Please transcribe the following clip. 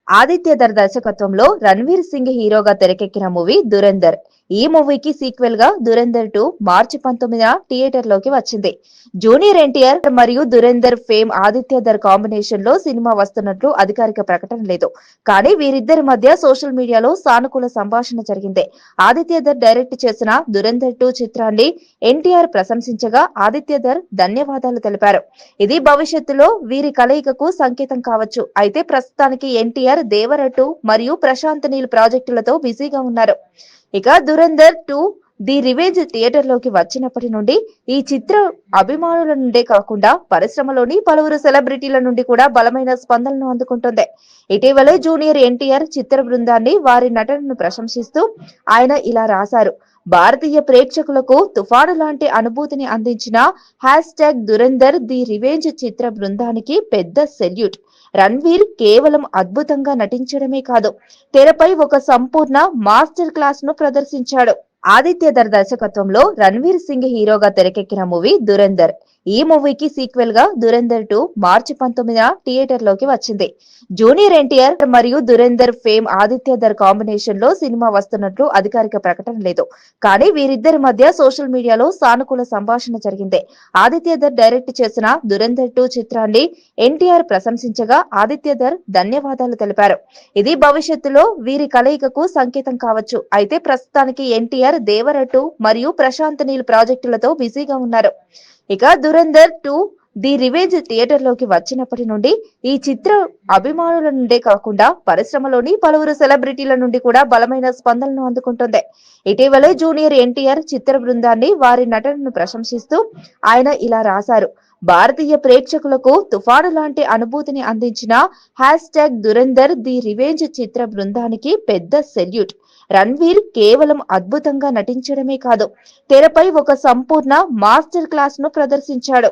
ఆదిత్యధర్ దర్శకత్వంలో రణ్వీర్ సింగ్ హీరోగా తెరకెక్కిన మూవీ దురంధర్. ఈ మూవీకి సీక్వెల్ గా దురంధర్ 2 మార్చి 19న థియేటర్ లోకి వచ్చింది. జూనియర్ ఎన్టీఆర్ మరియు దురంధర్ ఫేమ్ ఆదిత్యధర్ కాంబినేషన్ లో సినిమా వస్తున్నట్లు అధికారిక ప్రకటన లేదు. కానీ వీరిద్దరి మధ్య సోషల్ మీడియాలో సానుకూల సంభాషణ జరిగింది. ఆదిత్యధర్ డైరెక్ట్ చేసిన దురంధర్ 2 చిత్రాన్ని ఎన్టీఆర్ ప్రశంసించగా ఆదిత్యధర్ ధన్యవాదాలు తెలిపారు. ఇది భవిష్యత్తులో వీరి కలయికకు సంకేతం కావచ్చు. అయితే ప్రస్తుతానికి ఎన్టీఆర్ దేవరటు మరియు ప్రశాంత్ నీల్ ప్రాజెక్టులతో బిజీగా ఉన్నారు. ఇక దురంధర్ 2 ది రివెంజ్ థియేటర్ లోకి వచ్చినప్పటి నుండి ఈ చిత్ర అభిమానుల నుండే కాకుండా పరిశ్రమలోని పలువురు సెలబ్రిటీల నుండి కూడా బలమైన స్పందనను అందుకుంటుంది. ఇటీవలే జూనియర్ ఎన్టీఆర్ చిత్ర బృందాన్ని వారి నటనను ప్రశంసిస్తూ ఆయన ఇలా రాశారు: భారతీయ ప్రేక్షకులకు తుఫాను లాంటి అనుభూతిని అందించిన #దురంధర్ ది రివెంజ్ చిత్ర బృందానికి పెద్ద సెల్యూట్. రణ్వీర్ కేవలం అద్భుతంగా నటించడమే కాదు, తెరపై ఒక సంపూర్ణ మాస్టర్ క్లాస్ ను ప్రదర్శించాడు. ఆదిత్యధర్ దర్శకత్వంలో రణ్వీర్ సింగ్ హీరోగా తెరకెక్కిన మూవీ దురంధర్. ఈ మూవీకి సీక్వెల్ గా దురంధర్ 2 మార్చి 19న థియేటర్ లోకి వచ్చింది. జూనియర్ ఎన్టీఆర్ మరియు దురంధర్ ఫేమ్ ఆదిత్యధర్ కాంబినేషన్ లో సినిమా వస్తున్నట్లు అధికారిక ప్రకటన లేదు. కానీ వీరిద్దరి మధ్య సోషల్ మీడియాలో సానుకూల సంభాషణ జరిగింది. ఆదిత్యధర్ డైరెక్ట్ చేసిన దురంధర్ 2 చిత్రాన్ని ఎన్టీఆర్ ప్రశంసించగా ఆదిత్యధర్ ధన్యవాదాలు తెలిపారు. ఇది భవిష్యత్తులో వీరి కలయికకు సంకేతం కావచ్చు. అయితే ప్రస్తుతానికి ఎన్టీఆర్ దేవరటు మరియు ప్రశాంత్ నీల్ ప్రాజెక్టులతో బిజీగా ఉన్నారు. ఇక దురంధర్ 2 ది రివెంజ్ థియేటర్ లోకి వచ్చినప్పటి నుండి ఈ చిత్ర అభిమానుల నుండే కాకుండా పరిశ్రమలోని పలువురు సెలబ్రిటీల నుండి కూడా బలమైన స్పందనను అందుకుంటుంది. ఇటీవలే జూనియర్ ఎన్టీఆర్ చిత్ర బృందాన్ని వారి నటనను ప్రశంసిస్తూ ఆయన ఇలా రాశారు: భారతీయ ప్రేక్షకులకు తుఫాను లాంటి అనుభూతిని అందించిన #దురంధర్ ది రివెంజ్ చిత్ర బృందానికి పెద్ద సెల్యూట్. రణ్వీర్ కేవలం అద్భుతంగా నటించడమే కాదు, తెరపై ఒక సంపూర్ణ మాస్టర్ క్లాస్ ను ప్రదర్శించాడు.